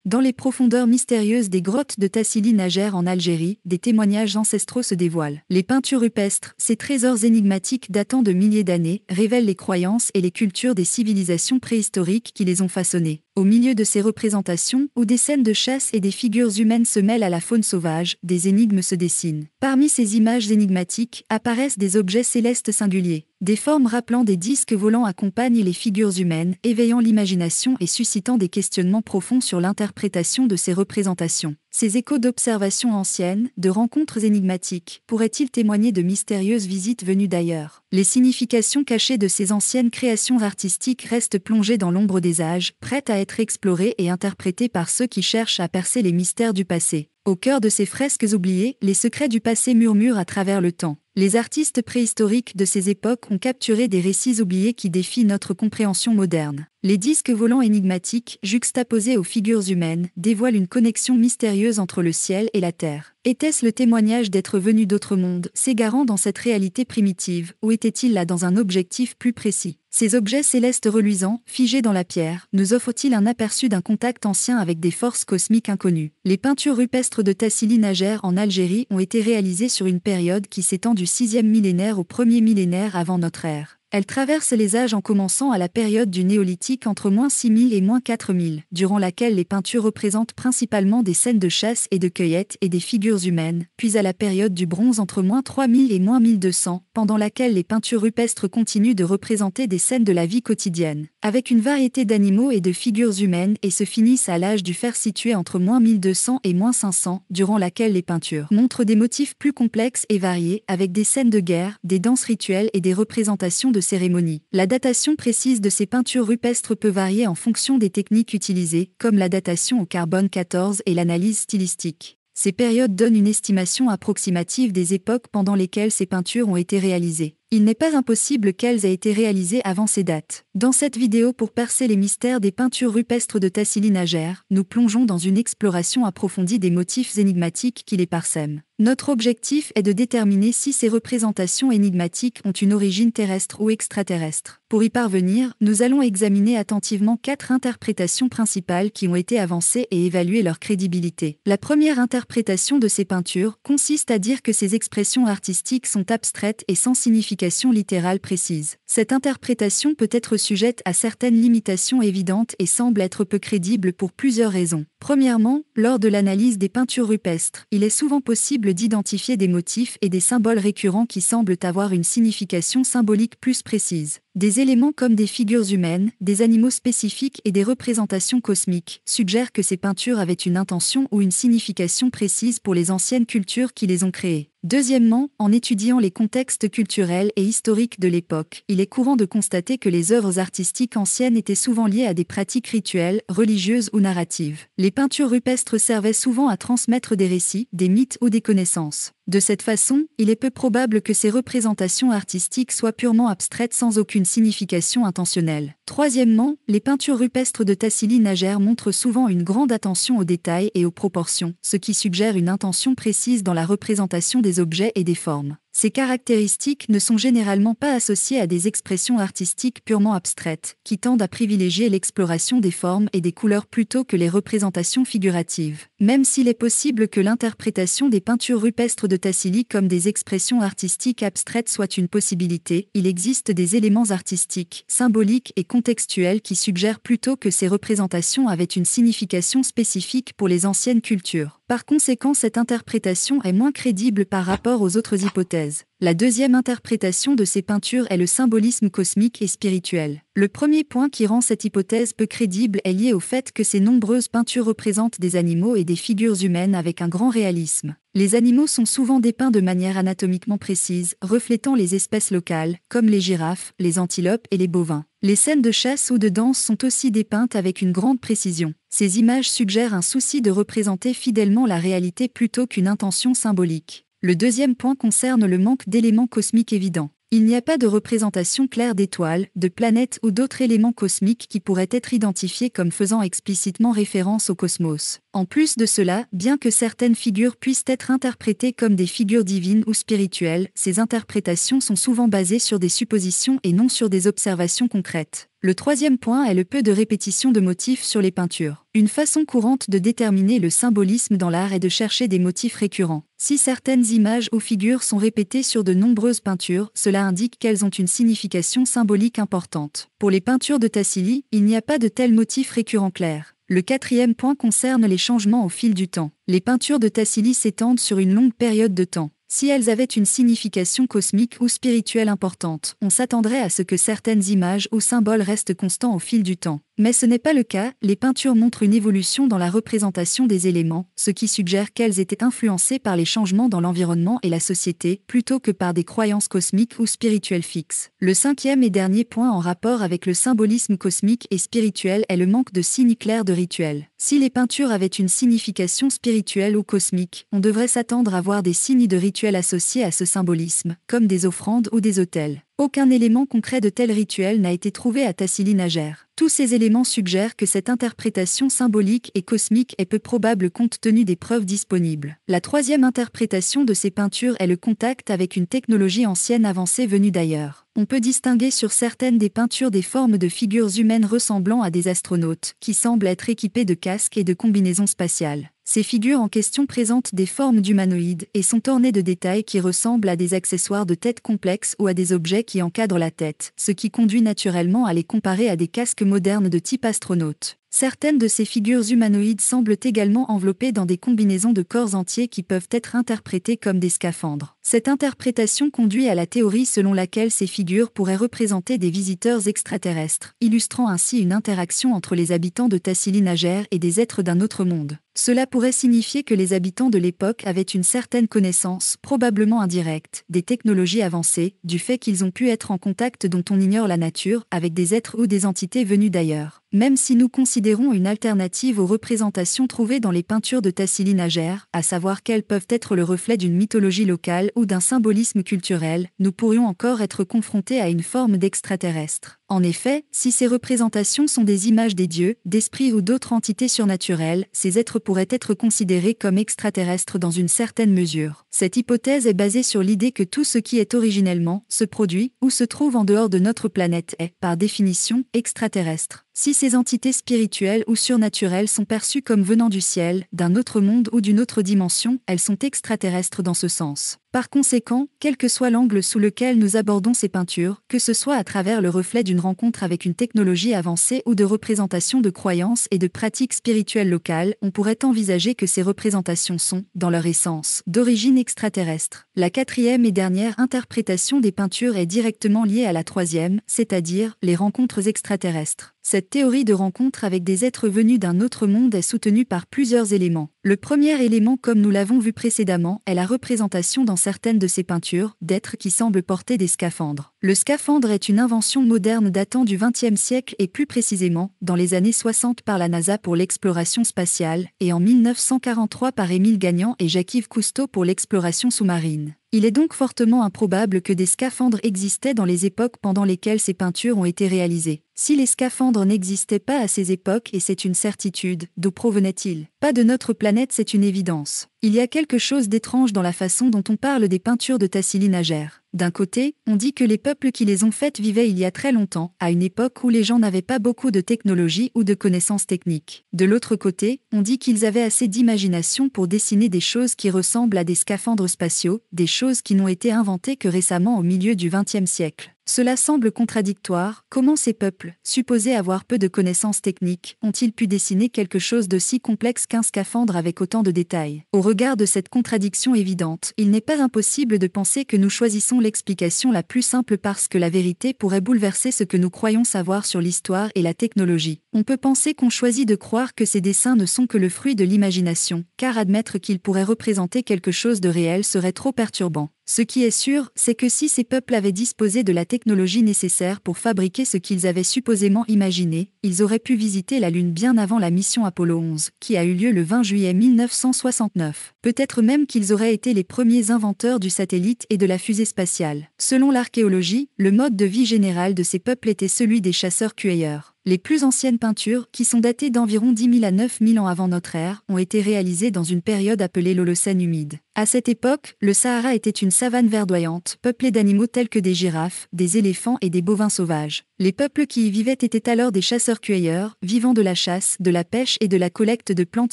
Dans les profondeurs mystérieuses des grottes de Tassili Najer en Algérie, des témoignages ancestraux se dévoilent. Les peintures rupestres, ces trésors énigmatiques datant de milliers d'années, révèlent les croyances et les cultures des civilisations préhistoriques qui les ont façonnées. Au milieu de ces représentations, où des scènes de chasse et des figures humaines se mêlent à la faune sauvage, des énigmes se dessinent. Parmi ces images énigmatiques, apparaissent des objets célestes singuliers. Des formes rappelant des disques volants accompagnent les figures humaines, éveillant l'imagination et suscitant des questionnements profonds sur l'interprétation de ces représentations. Ces échos d'observations anciennes, de rencontres énigmatiques, pourraient-ils témoigner de mystérieuses visites venues d'ailleurs? Les significations cachées de ces anciennes créations artistiques restent plongées dans l'ombre des âges, prêtes à être explorées et interprétées par ceux qui cherchent à percer les mystères du passé. Au cœur de ces fresques oubliées, les secrets du passé murmurent à travers le temps. Les artistes préhistoriques de ces époques ont capturé des récits oubliés qui défient notre compréhension moderne. Les disques volants énigmatiques, juxtaposés aux figures humaines, dévoilent une connexion mystérieuse entre le ciel et la terre. Était-ce le témoignage d'êtres venus d'autres mondes, s'égarant dans cette réalité primitive, ou étaient-ils là dans un objectif plus précis? Ces objets célestes reluisants, figés dans la pierre, nous offrent-ils un aperçu d'un contact ancien avec des forces cosmiques inconnues? Les peintures rupestres de Tassili Najer en Algérie ont été réalisées sur une période qui s'étend du 6e millénaire au 1er millénaire avant notre ère. Elle traverse les âges en commençant à la période du néolithique entre -6000 et -4000, durant laquelle les peintures représentent principalement des scènes de chasse et de cueillette et des figures humaines, puis à la période du bronze entre -3000 et -1200, pendant laquelle les peintures rupestres continuent de représenter des scènes de la vie quotidienne, avec une variété d'animaux et de figures humaines et se finissent à l'âge du fer situé entre -1200 et -500, durant laquelle les peintures montrent des motifs plus complexes et variés, avec des scènes de guerre, des danses rituelles et des représentations de cérémonies. La datation précise de ces peintures rupestres peut varier en fonction des techniques utilisées, comme la datation au carbone 14 et l'analyse stylistique. Ces périodes donnent une estimation approximative des époques pendant lesquelles ces peintures ont été réalisées. Il n'est pas impossible qu'elles aient été réalisées avant ces dates. Dans cette vidéo pour percer les mystères des peintures rupestres de Tassili Najer, nous plongeons dans une exploration approfondie des motifs énigmatiques qui les parsèment. Notre objectif est de déterminer si ces représentations énigmatiques ont une origine terrestre ou extraterrestre. Pour y parvenir, nous allons examiner attentivement 4 interprétations principales qui ont été avancées et évaluer leur crédibilité. La première interprétation de ces peintures consiste à dire que ces expressions artistiques sont abstraites et sans signification littérale précise. Cette interprétation peut être sujette à certaines limitations évidentes et semble être peu crédible pour plusieurs raisons. Premièrement, lors de l'analyse des peintures rupestres, il est souvent possible d'identifier des motifs et des symboles récurrents qui semblent avoir une signification symbolique plus précise. Des éléments comme des figures humaines, des animaux spécifiques et des représentations cosmiques suggèrent que ces peintures avaient une intention ou une signification précise pour les anciennes cultures qui les ont créées. Deuxièmement, en étudiant les contextes culturels et historiques de l'époque, il est courant de constater que les œuvres artistiques anciennes étaient souvent liées à des pratiques rituelles, religieuses ou narratives. Les peintures rupestres servaient souvent à transmettre des récits, des mythes ou des connaissances. De cette façon, il est peu probable que ces représentations artistiques soient purement abstraites sans aucune signification intentionnelle. Troisièmement, les peintures rupestres de Tassili Najer montrent souvent une grande attention aux détails et aux proportions, ce qui suggère une intention précise dans la représentation des objets et des formes. Ces caractéristiques ne sont généralement pas associées à des expressions artistiques purement abstraites, qui tendent à privilégier l'exploration des formes et des couleurs plutôt que les représentations figuratives. Même s'il est possible que l'interprétation des peintures rupestres de Tassili comme des expressions artistiques abstraites soit une possibilité, il existe des éléments artistiques, symboliques et contextuels qui suggèrent plutôt que ces représentations avaient une signification spécifique pour les anciennes cultures. Par conséquent, cette interprétation est moins crédible par rapport aux autres hypothèses. La deuxième interprétation de ces peintures est le symbolisme cosmique et spirituel. Le premier point qui rend cette hypothèse peu crédible est lié au fait que ces nombreuses peintures représentent des animaux et des figures humaines avec un grand réalisme. Les animaux sont souvent dépeints de manière anatomiquement précise, reflétant les espèces locales, comme les girafes, les antilopes et les bovins. Les scènes de chasse ou de danse sont aussi dépeintes avec une grande précision. Ces images suggèrent un souci de représenter fidèlement la réalité plutôt qu'une intention symbolique. Le deuxième point concerne le manque d'éléments cosmiques évidents. Il n'y a pas de représentation claire d'étoiles, de planètes ou d'autres éléments cosmiques qui pourraient être identifiés comme faisant explicitement référence au cosmos. En plus de cela, bien que certaines figures puissent être interprétées comme des figures divines ou spirituelles, ces interprétations sont souvent basées sur des suppositions et non sur des observations concrètes. Le troisième point est le peu de répétition de motifs sur les peintures. Une façon courante de déterminer le symbolisme dans l'art est de chercher des motifs récurrents. Si certaines images ou figures sont répétées sur de nombreuses peintures, cela indique qu'elles ont une signification symbolique importante. Pour les peintures de Tassili, il n'y a pas de tel motif récurrent clair. Le quatrième point concerne les changements au fil du temps. Les peintures de Tassili s'étendent sur une longue période de temps. Si elles avaient une signification cosmique ou spirituelle importante, on s'attendrait à ce que certaines images ou symboles restent constants au fil du temps. Mais ce n'est pas le cas, les peintures montrent une évolution dans la représentation des éléments, ce qui suggère qu'elles étaient influencées par les changements dans l'environnement et la société, plutôt que par des croyances cosmiques ou spirituelles fixes. Le cinquième et dernier point en rapport avec le symbolisme cosmique et spirituel est le manque de signes clairs de rituels. Si les peintures avaient une signification spirituelle ou cosmique, on devrait s'attendre à voir des signes de rituels associés à ce symbolisme, comme des offrandes ou des autels. Aucun élément concret de tel rituel n'a été trouvé à Tassili Najer. Tous ces éléments suggèrent que cette interprétation symbolique et cosmique est peu probable compte tenu des preuves disponibles. La troisième interprétation de ces peintures est le contact avec une technologie ancienne avancée venue d'ailleurs. On peut distinguer sur certaines des peintures des formes de figures humaines ressemblant à des astronautes, qui semblent être équipés de casques et de combinaisons spatiales. Ces figures en question présentent des formes d'humanoïdes et sont ornées de détails qui ressemblent à des accessoires de tête complexes ou à des objets qui encadrent la tête, ce qui conduit naturellement à les comparer à des casques modernes de type astronaute. Certaines de ces figures humanoïdes semblent également enveloppées dans des combinaisons de corps entiers qui peuvent être interprétées comme des scaphandres. Cette interprétation conduit à la théorie selon laquelle ces figures pourraient représenter des visiteurs extraterrestres, illustrant ainsi une interaction entre les habitants de Tassili Najer et des êtres d'un autre monde. Cela pourrait signifier que les habitants de l'époque avaient une certaine connaissance, probablement indirecte, des technologies avancées, du fait qu'ils ont pu être en contact dont on ignore la nature, avec des êtres ou des entités venus d'ailleurs. Même si nous considérons une alternative aux représentations trouvées dans les peintures de Tassili Najer, à savoir qu'elles peuvent être le reflet d'une mythologie locale ou d'un symbolisme culturel, nous pourrions encore être confrontés à une forme d'extraterrestre. En effet, si ces représentations sont des images des dieux, d'esprits ou d'autres entités surnaturelles, ces êtres pourraient être considérés comme extraterrestres dans une certaine mesure. Cette hypothèse est basée sur l'idée que tout ce qui est originellement, se produit ou se trouve en dehors de notre planète est, par définition, extraterrestre. Si ces entités spirituelles ou surnaturelles sont perçues comme venant du ciel, d'un autre monde ou d'une autre dimension, elles sont extraterrestres dans ce sens. Par conséquent, quel que soit l'angle sous lequel nous abordons ces peintures, que ce soit à travers le reflet d'une rencontre avec une technologie avancée ou de représentation de croyances et de pratiques spirituelles locales, on pourrait envisager que ces représentations sont, dans leur essence, d'origine extraterrestre. La quatrième et dernière interprétation des peintures est directement liée à la troisième, c'est-à-dire les rencontres extraterrestres. Cette théorie de rencontre avec des êtres venus d'un autre monde est soutenue par plusieurs éléments. Le premier élément, comme nous l'avons vu précédemment, est la représentation dans certaines de ces peintures d'êtres qui semblent porter des scaphandres. Le scaphandre est une invention moderne datant du XXe siècle et plus précisément, dans les années 60 par la NASA pour l'exploration spatiale et en 1943 par Émile Gagnan et Jacques-Yves Cousteau pour l'exploration sous-marine. Il est donc fortement improbable que des scaphandres existaient dans les époques pendant lesquelles ces peintures ont été réalisées. Si les scaphandres n'existaient pas à ces époques et c'est une certitude, d'où provenaient-ils? Pas de notre planète, c'est une évidence. Il y a quelque chose d'étrange dans la façon dont on parle des peintures de Tassili Najer. D'un côté, on dit que les peuples qui les ont faites vivaient il y a très longtemps, à une époque où les gens n'avaient pas beaucoup de technologie ou de connaissances techniques. De l'autre côté, on dit qu'ils avaient assez d'imagination pour dessiner des choses qui ressemblent à des scaphandres spatiaux, des choses qui n'ont été inventées que récemment au milieu du XXe siècle. Cela semble contradictoire. Comment ces peuples, supposés avoir peu de connaissances techniques, ont-ils pu dessiner quelque chose d'aussi complexe qu'un scaphandre avec autant de détails? Au regard de cette contradiction évidente, il n'est pas impossible de penser que nous choisissons l'explication la plus simple parce que la vérité pourrait bouleverser ce que nous croyons savoir sur l'histoire et la technologie. On peut penser qu'on choisit de croire que ces dessins ne sont que le fruit de l'imagination, car admettre qu'ils pourraient représenter quelque chose de réel serait trop perturbant. Ce qui est sûr, c'est que si ces peuples avaient disposé de la technologie nécessaire pour fabriquer ce qu'ils avaient supposément imaginé, ils auraient pu visiter la Lune bien avant la mission Apollo 11, qui a eu lieu le 20 juillet 1969. Peut-être même qu'ils auraient été les premiers inventeurs du satellite et de la fusée spatiale. Selon l'archéologie, le mode de vie général de ces peuples était celui des chasseurs-cueilleurs. Les plus anciennes peintures, qui sont datées d'environ 10 000 à 9 000 ans avant notre ère, ont été réalisées dans une période appelée l'Holocène humide. À cette époque, le Sahara était une savane verdoyante, peuplée d'animaux tels que des girafes, des éléphants et des bovins sauvages. Les peuples qui y vivaient étaient alors des chasseurs-cueilleurs, vivant de la chasse, de la pêche et de la collecte de plantes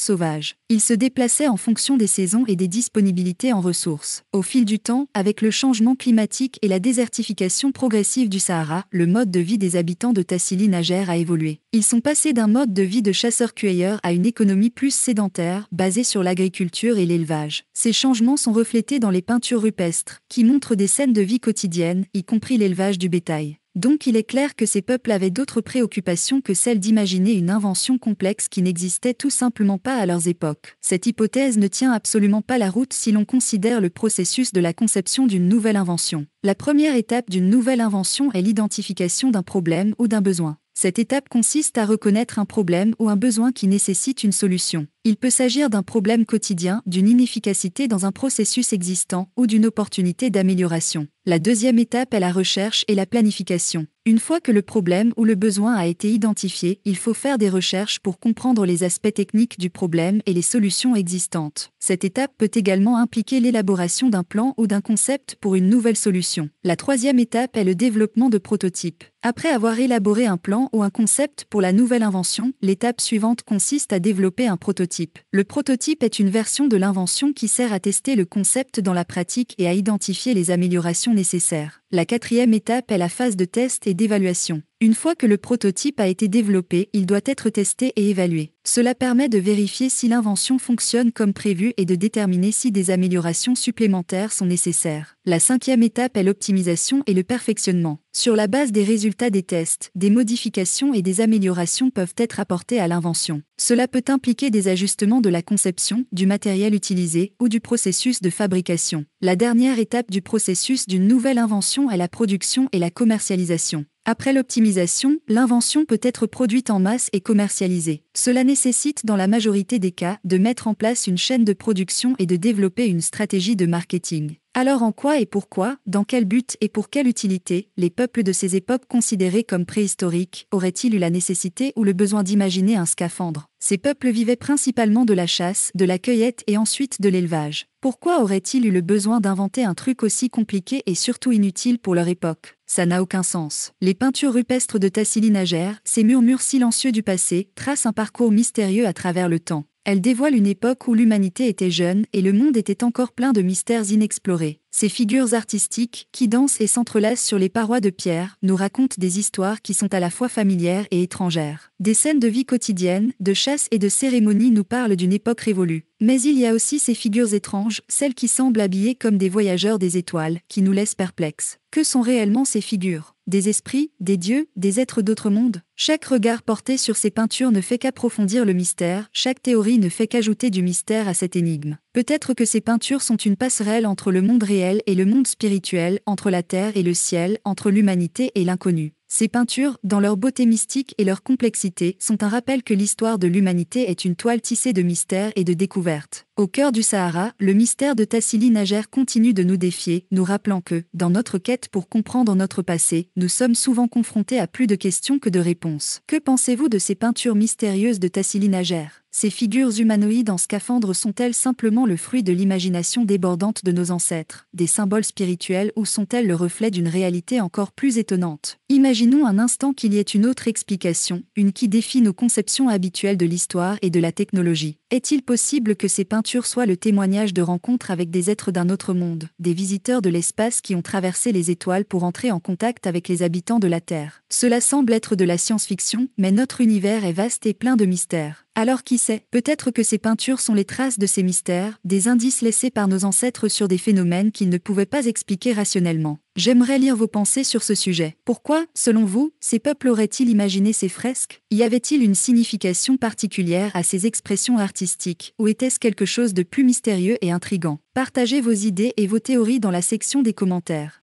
sauvages. Ils se déplaçaient en fonction des saisons et des disponibilités en ressources. Au fil du temps, avec le changement climatique et la désertification progressive du Sahara, le mode de vie des habitants de Tassili Najer a évolué. Ils sont passés d'un mode de vie de chasseurs-cueilleurs à une économie plus sédentaire, basée sur l'agriculture et l'élevage. Ces changements sont reflétés dans les peintures rupestres, qui montrent des scènes de vie quotidienne, y compris l'élevage du bétail. Donc il est clair que ces peuples avaient d'autres préoccupations que celle d'imaginer une invention complexe qui n'existait tout simplement pas à leurs époques. Cette hypothèse ne tient absolument pas la route si l'on considère le processus de la conception d'une nouvelle invention. La première étape d'une nouvelle invention est l'identification d'un problème ou d'un besoin. Cette étape consiste à reconnaître un problème ou un besoin qui nécessite une solution. Il peut s'agir d'un problème quotidien, d'une inefficacité dans un processus existant ou d'une opportunité d'amélioration. La deuxième étape est la recherche et la planification. Une fois que le problème ou le besoin a été identifié, il faut faire des recherches pour comprendre les aspects techniques du problème et les solutions existantes. Cette étape peut également impliquer l'élaboration d'un plan ou d'un concept pour une nouvelle solution. La troisième étape est le développement de prototypes. Après avoir élaboré un plan ou un concept pour la nouvelle invention, l'étape suivante consiste à développer un prototype. Le prototype est une version de l'invention qui sert à tester le concept dans la pratique et à identifier les améliorations nécessaires. La quatrième étape est la phase de test et d'évaluation. Une fois que le prototype a été développé, il doit être testé et évalué. Cela permet de vérifier si l'invention fonctionne comme prévu et de déterminer si des améliorations supplémentaires sont nécessaires. La cinquième étape est l'optimisation et le perfectionnement. Sur la base des résultats des tests, des modifications et des améliorations peuvent être apportées à l'invention. Cela peut impliquer des ajustements de la conception, du matériel utilisé ou du processus de fabrication. La dernière étape du processus d'une nouvelle invention est la production et la commercialisation. Après l'optimisation, l'invention peut être produite en masse et commercialisée. Cela nécessite dans la majorité des cas de mettre en place une chaîne de production et de développer une stratégie de marketing. Alors en quoi et pourquoi, dans quel but et pour quelle utilité, les peuples de ces époques considérés comme préhistoriques auraient-ils eu la nécessité ou le besoin d'imaginer un scaphandre ? Ces peuples vivaient principalement de la chasse, de la cueillette et ensuite de l'élevage. Pourquoi auraient-ils eu le besoin d'inventer un truc aussi compliqué et surtout inutile pour leur époque ? Ça n'a aucun sens. Les peintures rupestres de Tassili Najer, ces murmures silencieux du passé, tracent un parcours mystérieux à travers le temps. Elles dévoilent une époque où l'humanité était jeune et le monde était encore plein de mystères inexplorés. Ces figures artistiques, qui dansent et s'entrelacent sur les parois de pierre, nous racontent des histoires qui sont à la fois familières et étrangères. Des scènes de vie quotidienne, de chasse et de cérémonie nous parlent d'une époque révolue. Mais il y a aussi ces figures étranges, celles qui semblent habillées comme des voyageurs des étoiles, qui nous laissent perplexes. Que sont réellement ces figures ? Des esprits, des dieux, des êtres d'autres mondes ? Chaque regard porté sur ces peintures ne fait qu'approfondir le mystère, chaque théorie ne fait qu'ajouter du mystère à cette énigme. Peut-être que ces peintures sont une passerelle entre le monde réel et le monde spirituel, entre la terre et le ciel, entre l'humanité et l'inconnu. Ces peintures, dans leur beauté mystique et leur complexité, sont un rappel que l'histoire de l'humanité est une toile tissée de mystères et de découvertes. Au cœur du Sahara, le mystère de Tassili Najer continue de nous défier, nous rappelant que, dans notre quête pour comprendre notre passé, nous sommes souvent confrontés à plus de questions que de réponses. Que pensez-vous de ces peintures mystérieuses de Tassili Najer ? Ces figures humanoïdes en scaphandre sont-elles simplement le fruit de l'imagination débordante de nos ancêtres, des symboles spirituels ou sont-elles le reflet d'une réalité encore plus étonnante ? Imaginons un instant qu'il y ait une autre explication, une qui défie nos conceptions habituelles de l'histoire et de la technologie. Est-il possible que ces peintures soient le témoignage de rencontres avec des êtres d'un autre monde, des visiteurs de l'espace qui ont traversé les étoiles pour entrer en contact avec les habitants de la Terre ? Cela semble être de la science-fiction, mais notre univers est vaste et plein de mystères. Alors qui sait, peut-être que ces peintures sont les traces de ces mystères, des indices laissés par nos ancêtres sur des phénomènes qu'ils ne pouvaient pas expliquer rationnellement. J'aimerais lire vos pensées sur ce sujet. Pourquoi, selon vous, ces peuples auraient-ils imaginé ces fresques ? Y avait-il une signification particulière à ces expressions artistiques, ou était-ce quelque chose de plus mystérieux et intrigant ? Partagez vos idées et vos théories dans la section des commentaires.